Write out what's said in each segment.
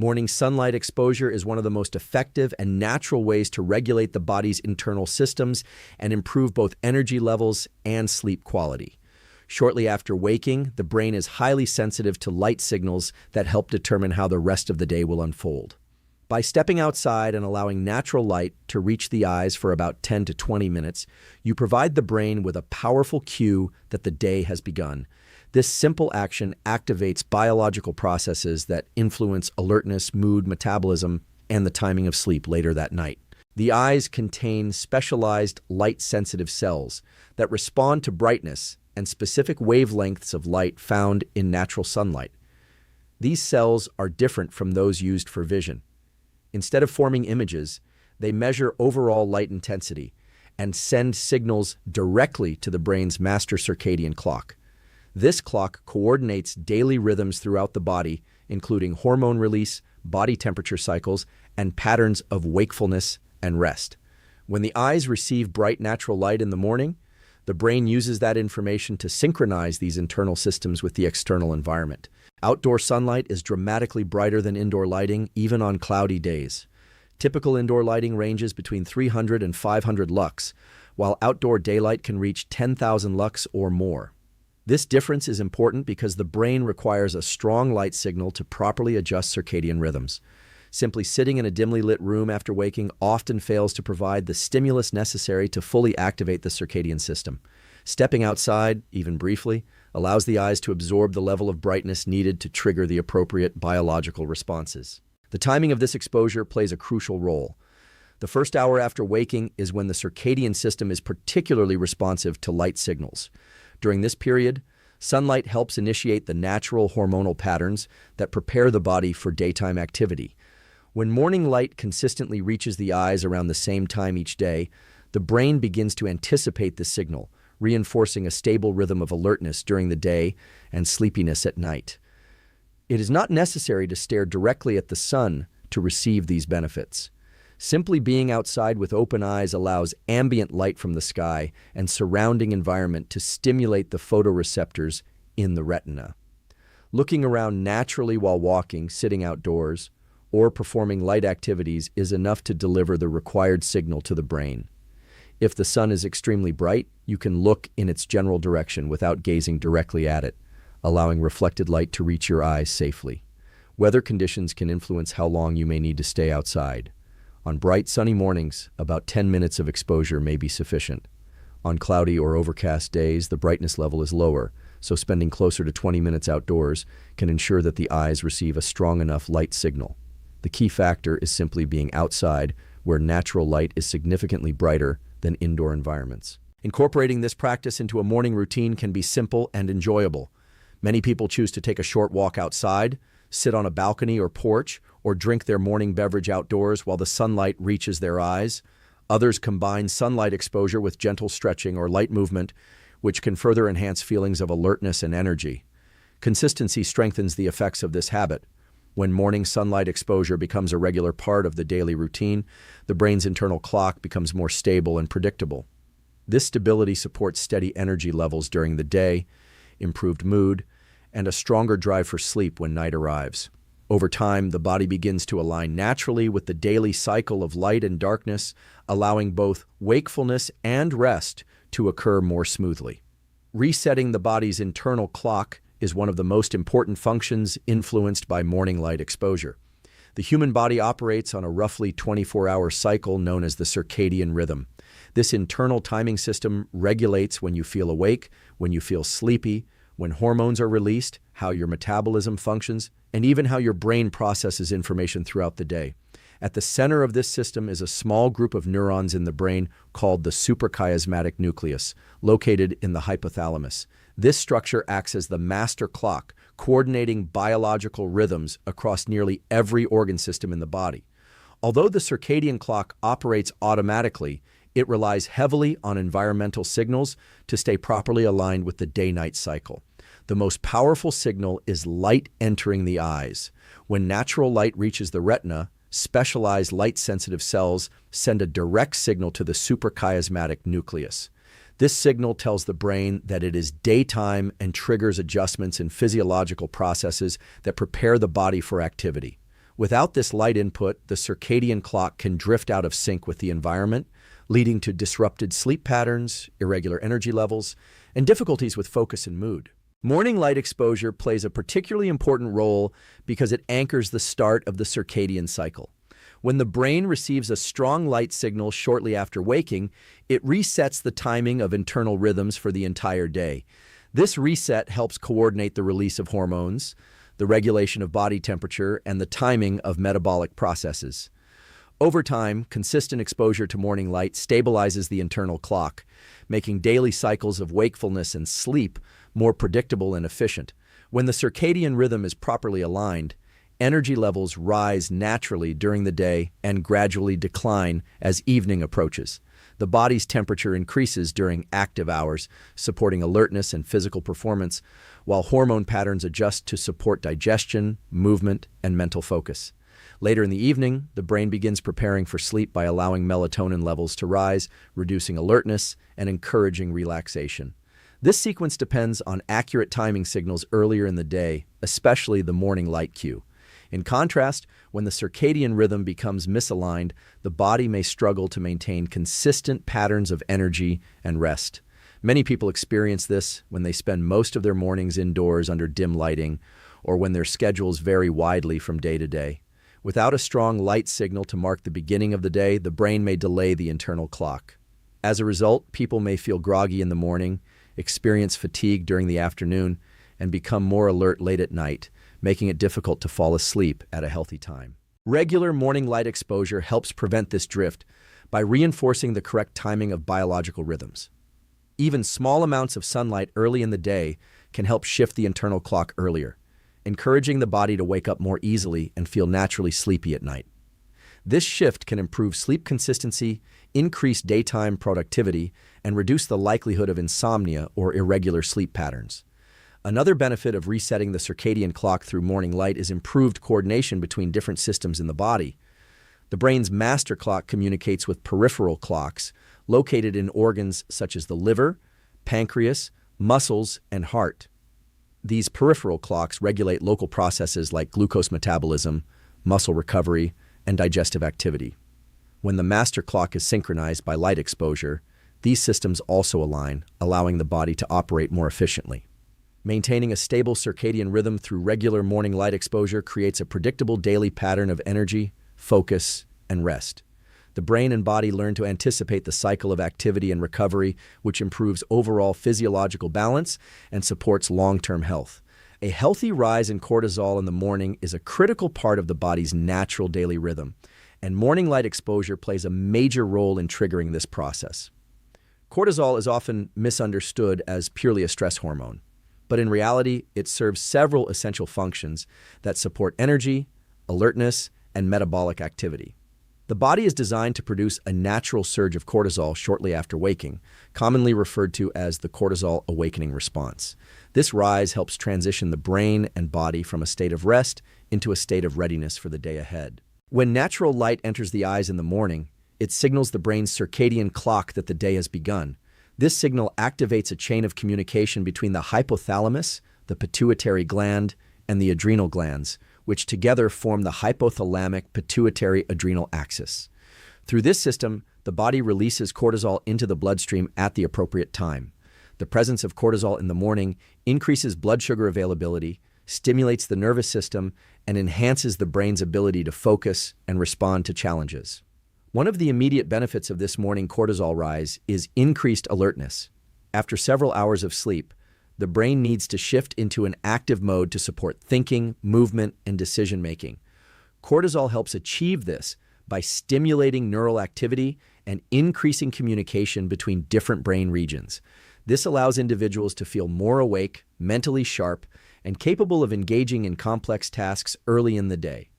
Morning sunlight exposure is one of the most effective and natural ways to regulate the body's internal systems and improve both energy levels and sleep quality. Shortly after waking, the brain is highly sensitive to light signals that help determine how the rest of the day will unfold. By stepping outside and allowing natural light to reach the eyes for about 10 to 20 minutes, you provide the brain with a powerful cue that the day has begun. This simple action activates biological processes that influence alertness, mood, metabolism, and the timing of sleep later that night. The eyes contain specialized light-sensitive cells that respond to brightness and specific wavelengths of light found in natural sunlight. These cells are different from those used for vision. Instead of forming images, they measure overall light intensity and send signals directly to the brain's master circadian clock. This clock coordinates daily rhythms throughout the body, including hormone release, body temperature cycles, and patterns of wakefulness and rest. When the eyes receive bright natural light in the morning, the brain uses that information to synchronize these internal systems with the external environment. Outdoor sunlight is dramatically brighter than indoor lighting, even on cloudy days. Typical indoor lighting ranges between 300 and 500 lux, while outdoor daylight can reach 10,000 lux or more. This difference is important because the brain requires a strong light signal to properly adjust circadian rhythms. Simply sitting in a dimly lit room after waking often fails to provide the stimulus necessary to fully activate the circadian system. Stepping outside, even briefly, allows the eyes to absorb the level of brightness needed to trigger the appropriate biological responses. The timing of this exposure plays a crucial role. The first hour after waking is when the circadian system is particularly responsive to light signals. During this period, sunlight helps initiate the natural hormonal patterns that prepare the body for daytime activity. When morning light consistently reaches the eyes around the same time each day, the brain begins to anticipate the signal, reinforcing a stable rhythm of alertness during the day and sleepiness at night. It is not necessary to stare directly at the sun to receive these benefits. Simply being outside with open eyes allows ambient light from the sky and surrounding environment to stimulate the photoreceptors in the retina. Looking around naturally while walking, sitting outdoors, or performing light activities is enough to deliver the required signal to the brain. If the sun is extremely bright, you can look in its general direction without gazing directly at it, allowing reflected light to reach your eyes safely. Weather conditions can influence how long you may need to stay outside. On bright, sunny mornings, about 10 minutes of exposure may be sufficient. On cloudy or overcast days, the brightness level is lower, so spending closer to 20 minutes outdoors can ensure that the eyes receive a strong enough light signal. The key factor is simply being outside, where natural light is significantly brighter than indoor environments. Incorporating this practice into a morning routine can be simple and enjoyable. Many people choose to take a short walk outside, sit on a balcony or porch, or drink their morning beverage outdoors while the sunlight reaches their eyes. Others combine sunlight exposure with gentle stretching or light movement, which can further enhance feelings of alertness and energy. Consistency strengthens the effects of this habit. When morning sunlight exposure becomes a regular part of the daily routine, the brain's internal clock becomes more stable and predictable. This stability supports steady energy levels during the day, improved mood, and a stronger drive for sleep when night arrives. Over time, the body begins to align naturally with the daily cycle of light and darkness, allowing both wakefulness and rest to occur more smoothly. Resetting the body's internal clock is one of the most important functions influenced by morning light exposure. The human body operates on a roughly 24-hour cycle known as the circadian rhythm. This internal timing system regulates when you feel awake, when you feel sleepy, when hormones are released, how your metabolism functions, and even how your brain processes information throughout the day. At the center of this system is a small group of neurons in the brain called the suprachiasmatic nucleus, located in the hypothalamus. This structure acts as the master clock, coordinating biological rhythms across nearly every organ system in the body. Although the circadian clock operates automatically, it relies heavily on environmental signals to stay properly aligned with the day-night cycle. The most powerful signal is light entering the eyes. When natural light reaches the retina, specialized light-sensitive cells send a direct signal to the suprachiasmatic nucleus. This signal tells the brain that it is daytime and triggers adjustments in physiological processes that prepare the body for activity. Without this light input, the circadian clock can drift out of sync with the environment, leading to disrupted sleep patterns, irregular energy levels, and difficulties with focus and mood. Morning light exposure plays a particularly important role because it anchors the start of the circadian cycle. When the brain receives a strong light signal shortly after waking, it resets the timing of internal rhythms for the entire day. This reset helps coordinate the release of hormones, the regulation of body temperature, and the timing of metabolic processes. Over time, consistent exposure to morning light stabilizes the internal clock, making daily cycles of wakefulness and sleep more predictable and efficient. When the circadian rhythm is properly aligned, energy levels rise naturally during the day and gradually decline as evening approaches. The body's temperature increases during active hours, supporting alertness and physical performance, while hormone patterns adjust to support digestion, movement, and mental focus. Later in the evening, the brain begins preparing for sleep by allowing melatonin levels to rise, reducing alertness and encouraging relaxation. This sequence depends on accurate timing signals earlier in the day, especially the morning light cue. In contrast, when the circadian rhythm becomes misaligned, the body may struggle to maintain consistent patterns of energy and rest. Many people experience this when they spend most of their mornings indoors under dim lighting, or when their schedules vary widely from day to day. Without a strong light signal to mark the beginning of the day, the brain may delay the internal clock. As a result, people may feel groggy in the morning, experience fatigue during the afternoon, and become more alert late at night, making it difficult to fall asleep at a healthy time. Regular morning light exposure helps prevent this drift by reinforcing the correct timing of biological rhythms. Even small amounts of sunlight early in the day can help shift the internal clock earlier, encouraging the body to wake up more easily and feel naturally sleepy at night. This shift can improve sleep consistency, increase daytime productivity, and reduce the likelihood of insomnia or irregular sleep patterns. Another benefit of resetting the circadian clock through morning light is improved coordination between different systems in the body. The brain's master clock communicates with peripheral clocks located in organs such as the liver, pancreas, muscles, and heart. These peripheral clocks regulate local processes like glucose metabolism, muscle recovery, and digestive activity. When the master clock is synchronized by light exposure, these systems also align, allowing the body to operate more efficiently. Maintaining a stable circadian rhythm through regular morning light exposure creates a predictable daily pattern of energy, focus, and rest. The brain and body learn to anticipate the cycle of activity and recovery, which improves overall physiological balance and supports long-term health. A healthy rise in cortisol in the morning is a critical part of the body's natural daily rhythm, and morning light exposure plays a major role in triggering this process. Cortisol is often misunderstood as purely a stress hormone, but in reality, it serves several essential functions that support energy, alertness, and metabolic activity. The body is designed to produce a natural surge of cortisol shortly after waking, commonly referred to as the cortisol awakening response. This rise helps transition the brain and body from a state of rest into a state of readiness for the day ahead. When natural light enters the eyes in the morning, it signals the brain's circadian clock that the day has begun. This signal activates a chain of communication between the hypothalamus, the pituitary gland, and the adrenal glands, which together form the hypothalamic pituitary adrenal axis. Through this system, the body releases cortisol into the bloodstream at the appropriate time. The presence of cortisol in the morning increases blood sugar availability, stimulates the nervous system, and enhances the brain's ability to focus and respond to challenges. One of the immediate benefits of this morning cortisol rise is increased alertness. After several hours of sleep, the brain needs to shift into an active mode to support thinking, movement, and decision-making. Cortisol helps achieve this by stimulating neural activity and increasing communication between different brain regions. This allows individuals to feel more awake, mentally sharp, and capable of engaging in complex tasks early in the day.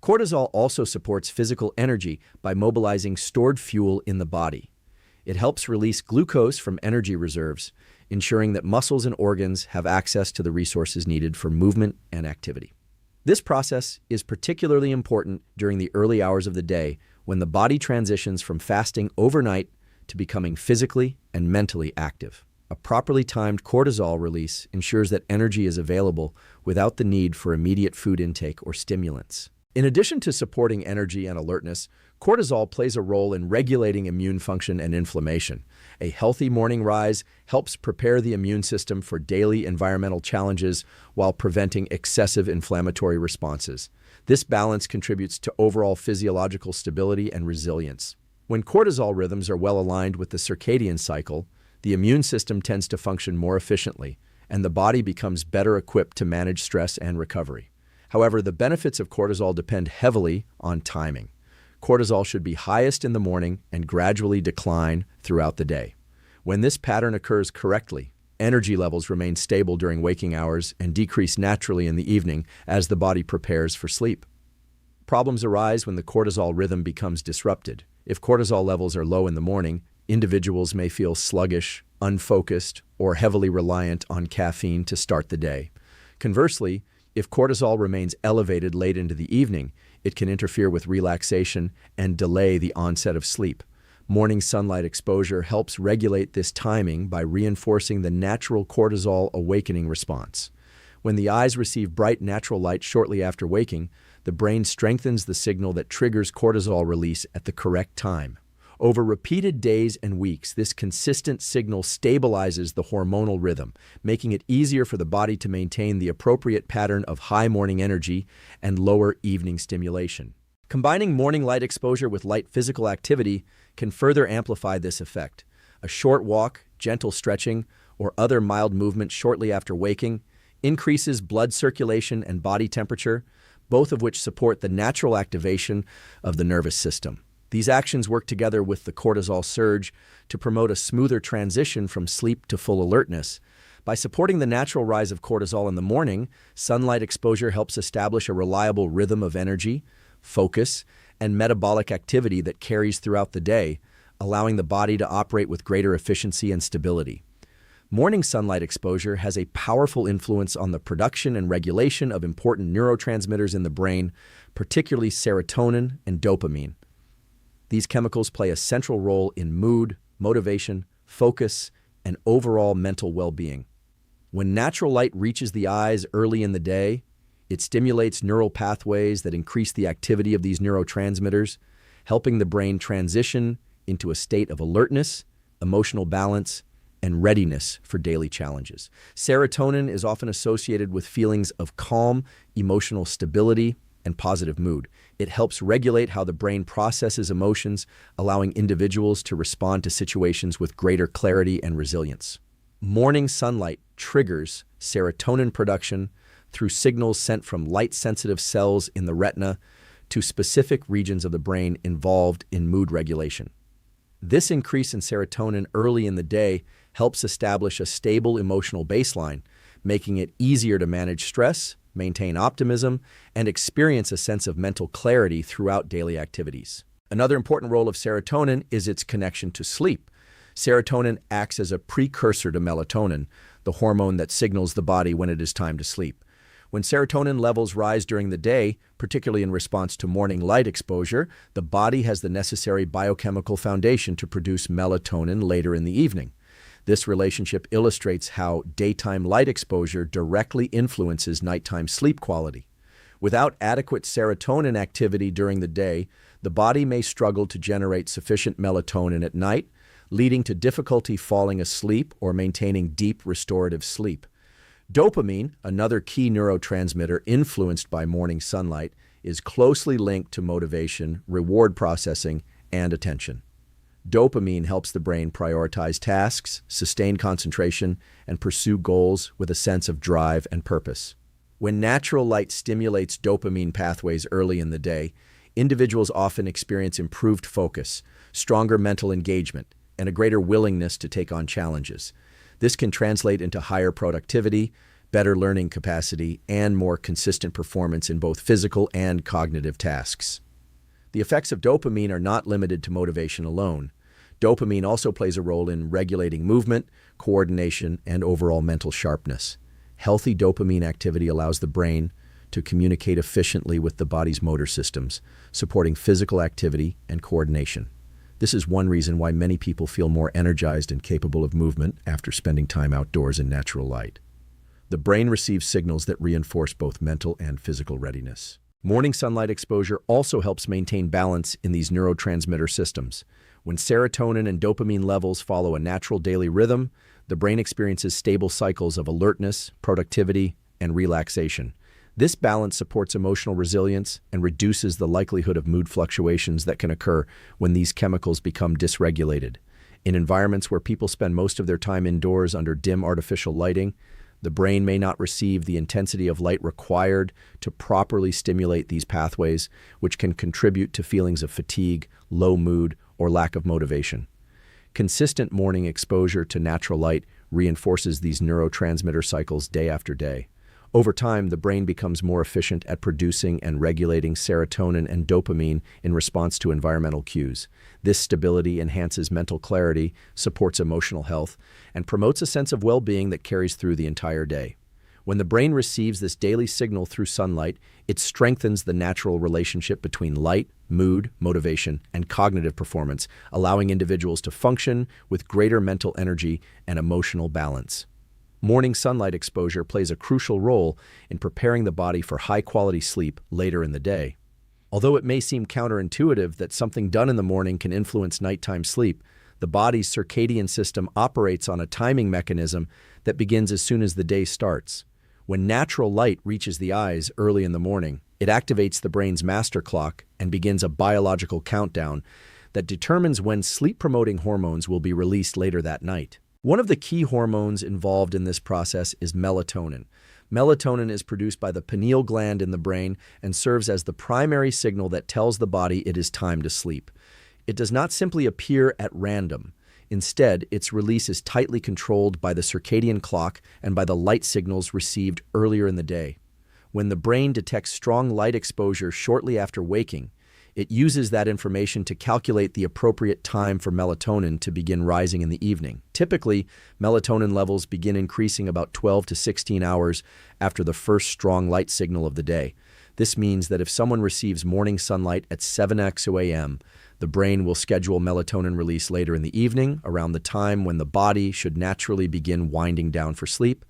Cortisol also supports physical energy by mobilizing stored fuel in the body. It helps release glucose from energy reserves, ensuring that muscles and organs have access to the resources needed for movement and activity. This process is particularly important during the early hours of the day when the body transitions from fasting overnight to becoming physically and mentally active. A properly timed cortisol release ensures that energy is available without the need for immediate food intake or stimulants. In addition to supporting energy and alertness, cortisol plays a role in regulating immune function and inflammation. A healthy morning rise helps prepare the immune system for daily environmental challenges while preventing excessive inflammatory responses. This balance contributes to overall physiological stability and resilience. When cortisol rhythms are well aligned with the circadian cycle, the immune system tends to function more efficiently, and the body becomes better equipped to manage stress and recovery. However, the benefits of cortisol depend heavily on timing. Cortisol should be highest in the morning and gradually decline throughout the day. When this pattern occurs correctly, energy levels remain stable during waking hours and decrease naturally in the evening as the body prepares for sleep. Problems arise when the cortisol rhythm becomes disrupted. If cortisol levels are low in the morning, individuals may feel sluggish, unfocused, or heavily reliant on caffeine to start the day. Conversely, if cortisol remains elevated late into the evening, it can interfere with relaxation and delay the onset of sleep. Morning sunlight exposure helps regulate this timing by reinforcing the natural cortisol awakening response. When the eyes receive bright natural light shortly after waking, the brain strengthens the signal that triggers cortisol release at the correct time. Over repeated days and weeks, this consistent signal stabilizes the hormonal rhythm, making it easier for the body to maintain the appropriate pattern of high morning energy and lower evening stimulation. Combining morning light exposure with light physical activity can further amplify this effect. A short walk, gentle stretching, or other mild movement shortly after waking increases blood circulation and body temperature, both of which support the natural activation of the nervous system. These actions work together with the cortisol surge to promote a smoother transition from sleep to full alertness. By supporting the natural rise of cortisol in the morning, sunlight exposure helps establish a reliable rhythm of energy, focus, and metabolic activity that carries throughout the day, allowing the body to operate with greater efficiency and stability. Morning sunlight exposure has a powerful influence on the production and regulation of important neurotransmitters in the brain, particularly serotonin and dopamine. These chemicals play a central role in mood, motivation, focus, and overall mental well-being. When natural light reaches the eyes early in the day, it stimulates neural pathways that increase the activity of these neurotransmitters, helping the brain transition into a state of alertness, emotional balance, and readiness for daily challenges. Serotonin is often associated with feelings of calm, emotional stability, and positive mood. It helps regulate how the brain processes emotions, allowing individuals to respond to situations with greater clarity and resilience. Morning sunlight triggers serotonin production through signals sent from light-sensitive cells in the retina to specific regions of the brain involved in mood regulation. This increase in serotonin early in the day helps establish a stable emotional baseline, making it easier to manage stress, maintain optimism, and experience a sense of mental clarity throughout daily activities. Another important role of serotonin is its connection to sleep. Serotonin acts as a precursor to melatonin, the hormone that signals the body when it is time to sleep. When serotonin levels rise during the day, particularly in response to morning light exposure, the body has the necessary biochemical foundation to produce melatonin later in the evening. This relationship illustrates how daytime light exposure directly influences nighttime sleep quality. Without adequate serotonin activity during the day, the body may struggle to generate sufficient melatonin at night, leading to difficulty falling asleep or maintaining deep restorative sleep. Dopamine, another key neurotransmitter influenced by morning sunlight, is closely linked to motivation, reward processing, and attention. Dopamine helps the brain prioritize tasks, sustain concentration, and pursue goals with a sense of drive and purpose. When natural light stimulates dopamine pathways early in the day, individuals often experience improved focus, stronger mental engagement, and a greater willingness to take on challenges. This can translate into higher productivity, better learning capacity, and more consistent performance in both physical and cognitive tasks. The effects of dopamine are not limited to motivation alone. Dopamine also plays a role in regulating movement, coordination, and overall mental sharpness. Healthy dopamine activity allows the brain to communicate efficiently with the body's motor systems, supporting physical activity and coordination. This is one reason why many people feel more energized and capable of movement after spending time outdoors in natural light. The brain receives signals that reinforce both mental and physical readiness. Morning sunlight exposure also helps maintain balance in these neurotransmitter systems. When serotonin and dopamine levels follow a natural daily rhythm, the brain experiences stable cycles of alertness, productivity, and relaxation. This balance supports emotional resilience and reduces the likelihood of mood fluctuations that can occur when these chemicals become dysregulated. In environments where people spend most of their time indoors under dim artificial lighting, the brain may not receive the intensity of light required to properly stimulate these pathways, which can contribute to feelings of fatigue, low mood, or lack of motivation. Consistent morning exposure to natural light reinforces these neurotransmitter cycles day after day. Over time, the brain becomes more efficient at producing and regulating serotonin and dopamine in response to environmental cues. This stability enhances mental clarity, supports emotional health, and promotes a sense of well-being that carries through the entire day. When the brain receives this daily signal through sunlight, it strengthens the natural relationship between light, mood, motivation, and cognitive performance, allowing individuals to function with greater mental energy and emotional balance. Morning sunlight exposure plays a crucial role in preparing the body for high-quality sleep later in the day. Although it may seem counterintuitive that something done in the morning can influence nighttime sleep, the body's circadian system operates on a timing mechanism that begins as soon as the day starts. When natural light reaches the eyes early in the morning, it activates the brain's master clock and begins a biological countdown that determines when sleep-promoting hormones will be released later that night. One of the key hormones involved in this process is melatonin. Melatonin is produced by the pineal gland in the brain and serves as the primary signal that tells the body it is time to sleep. It does not simply appear at random. Instead, its release is tightly controlled by the circadian clock and by the light signals received earlier in the day. When the brain detects strong light exposure shortly after waking, it uses that information to calculate the appropriate time for melatonin to begin rising in the evening. Typically, melatonin levels begin increasing about 12 to 16 hours after the first strong light signal of the day. This means that if someone receives morning sunlight at 7 a.m., the brain will schedule melatonin release later in the evening, around the time when the body should naturally begin winding down for sleep.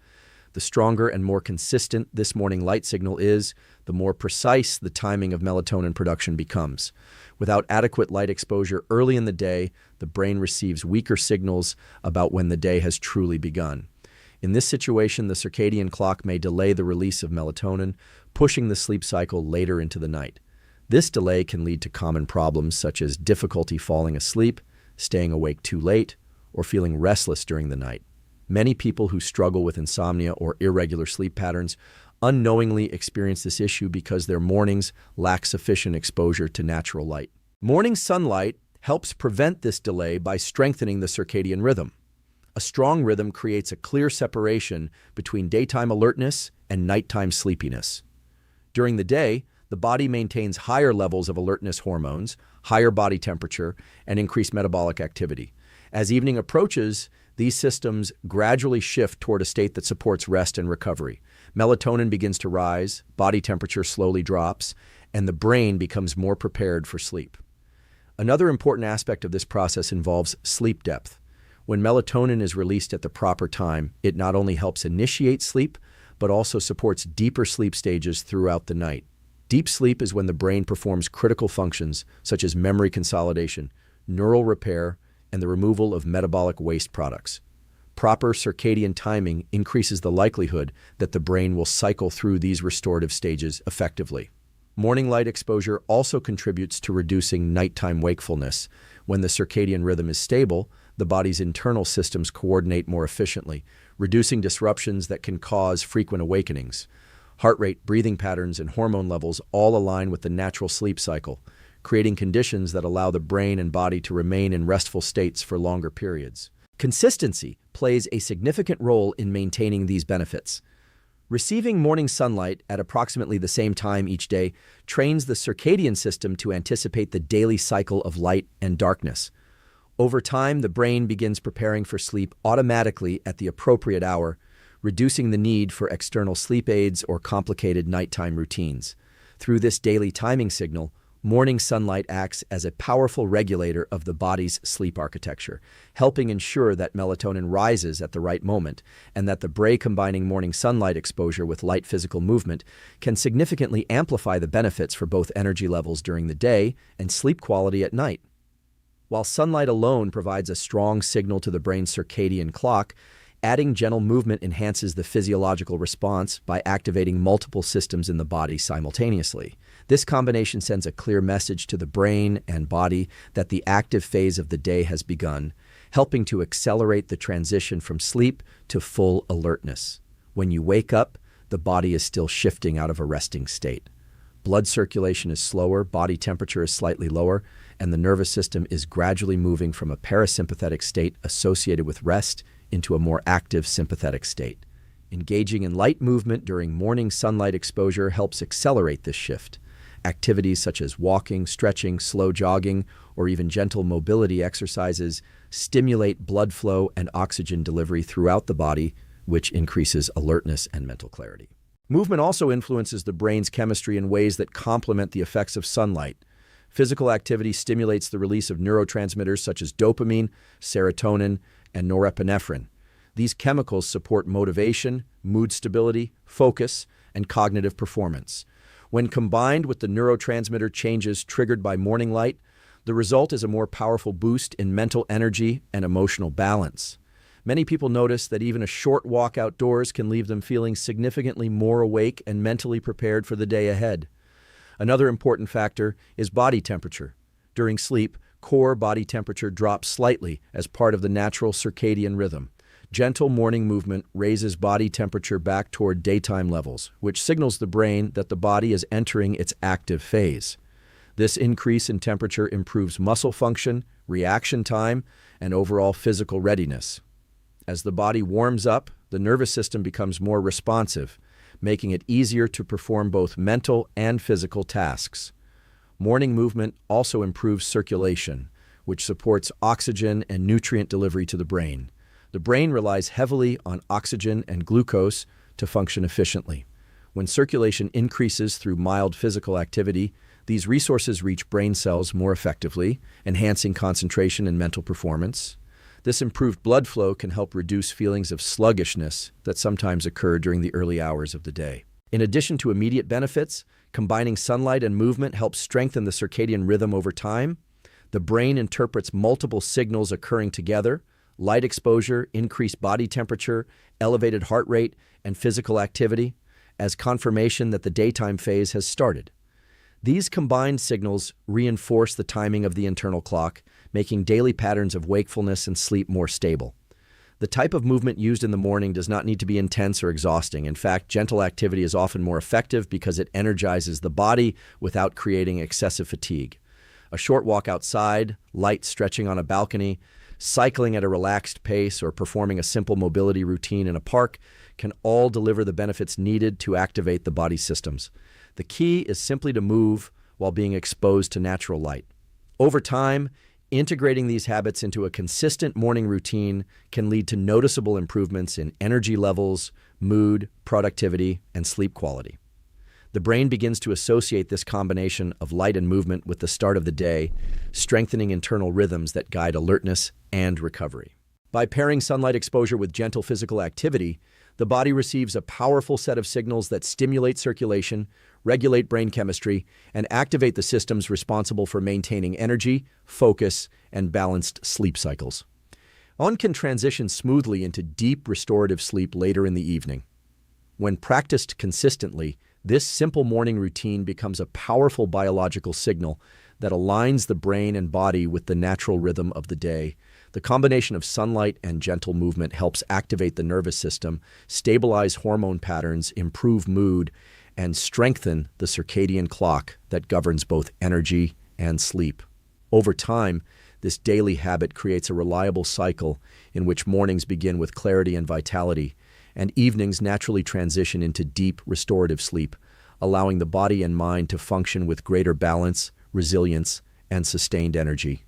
The stronger and more consistent this morning light signal is, the more precise the timing of melatonin production becomes. Without adequate light exposure early in the day, the brain receives weaker signals about when the day has truly begun. In this situation, the circadian clock may delay the release of melatonin, pushing the sleep cycle later into the night. This delay can lead to common problems such as difficulty falling asleep, staying awake too late, or feeling restless during the night. Many people who struggle with insomnia or irregular sleep patterns unknowingly experience this issue because their mornings lack sufficient exposure to natural light. Morning sunlight helps prevent this delay by strengthening the circadian rhythm. A strong rhythm creates a clear separation between daytime alertness and nighttime sleepiness. During the day, the body maintains higher levels of alertness hormones, higher body temperature, and increased metabolic activity. As evening approaches, these systems gradually shift toward a state that supports rest and recovery. Melatonin begins to rise, body temperature slowly drops, and the brain becomes more prepared for sleep. Another important aspect of this process involves sleep depth. When melatonin is released at the proper time, it not only helps initiate sleep, but also supports deeper sleep stages throughout the night. Deep sleep is when the brain performs critical functions such as memory consolidation, neural repair, and the removal of metabolic waste products. Proper circadian timing increases the likelihood that the brain will cycle through these restorative stages effectively. Morning light exposure also contributes to reducing nighttime wakefulness. When the circadian rhythm is stable, the body's internal systems coordinate more efficiently, reducing disruptions that can cause frequent awakenings. Heart rate, breathing patterns, and hormone levels all align with the natural sleep cycle, creating conditions that allow the brain and body to remain in restful states for longer periods. Consistency plays a significant role in maintaining these benefits. Receiving morning sunlight at approximately the same time each day trains the circadian system to anticipate the daily cycle of light and darkness. Over time, the brain begins preparing for sleep automatically at the appropriate hour, reducing the need for external sleep aids or complicated nighttime routines. Through this daily timing signal, Morning sunlight acts as a powerful regulator of the body's sleep architecture, helping ensure that melatonin rises at the right moment and that the brain combining morning sunlight exposure with light physical movement can significantly amplify the benefits for both energy levels during the day and sleep quality at night. While sunlight alone provides a strong signal to the brain's circadian clock, adding gentle movement enhances the physiological response by activating multiple systems in the body simultaneously. This combination sends a clear message to the brain and body that the active phase of the day has begun, helping to accelerate the transition from sleep to full alertness. When you wake up, the body is still shifting out of a resting state. Blood circulation is slower, body temperature is slightly lower, and the nervous system is gradually moving from a parasympathetic state associated with rest into a more active sympathetic state. Engaging in light movement during morning sunlight exposure helps accelerate this shift. Activities such as walking, stretching, slow jogging, or even gentle mobility exercises stimulate blood flow and oxygen delivery throughout the body, which increases alertness and mental clarity. Movement also influences the brain's chemistry in ways that complement the effects of sunlight. Physical activity stimulates the release of neurotransmitters such as dopamine, serotonin, and norepinephrine. These chemicals support motivation, mood stability, focus, and cognitive performance. When combined with the neurotransmitter changes triggered by morning light, the result is a more powerful boost in mental energy and emotional balance. Many people notice that even a short walk outdoors can leave them feeling significantly more awake and mentally prepared for the day ahead. Another important factor is body temperature. During sleep, core body temperature drops slightly as part of the natural circadian rhythm. Gentle morning movement raises body temperature back toward daytime levels, which signals the brain that the body is entering its active phase. This increase in temperature improves muscle function, reaction time, and overall physical readiness. As the body warms up, the nervous system becomes more responsive, making it easier to perform both mental and physical tasks. Morning movement also improves circulation, which supports oxygen and nutrient delivery to the brain. The brain relies heavily on oxygen and glucose to function efficiently. When circulation increases through mild physical activity, these resources reach brain cells more effectively, enhancing concentration and mental performance. This improved blood flow can help reduce feelings of sluggishness that sometimes occur during the early hours of the day. In addition to immediate benefits, combining sunlight and movement helps strengthen the circadian rhythm over time. The brain interprets multiple signals occurring together: light exposure, increased body temperature, elevated heart rate, and physical activity, as confirmation that the daytime phase has started. These combined signals reinforce the timing of the internal clock, making daily patterns of wakefulness and sleep more stable. The type of movement used in the morning does not need to be intense or exhausting. In fact, gentle activity is often more effective because it energizes the body without creating excessive fatigue. A short walk outside, light stretching on a balcony, cycling at a relaxed pace, or performing a simple mobility routine in a park can all deliver the benefits needed to activate the body's systems. The key is simply to move while being exposed to natural light. Over time, integrating these habits into a consistent morning routine can lead to noticeable improvements in energy levels, mood, productivity, and sleep quality. The brain begins to associate this combination of light and movement with the start of the day, strengthening internal rhythms that guide alertness and recovery. By pairing sunlight exposure with gentle physical activity, the body receives a powerful set of signals that stimulate circulation, regulate brain chemistry, and activate the systems responsible for maintaining energy, focus, and balanced sleep cycles. One can transition smoothly into deep restorative sleep later in the evening. When practiced consistently, this simple morning routine becomes a powerful biological signal that aligns the brain and body with the natural rhythm of the day. The combination of sunlight and gentle movement helps activate the nervous system, stabilize hormone patterns, improve mood, and strengthen the circadian clock that governs both energy and sleep. Over time, this daily habit creates a reliable cycle in which mornings begin with clarity and vitality, and evenings naturally transition into deep, restorative sleep, allowing the body and mind to function with greater balance, resilience, and sustained energy.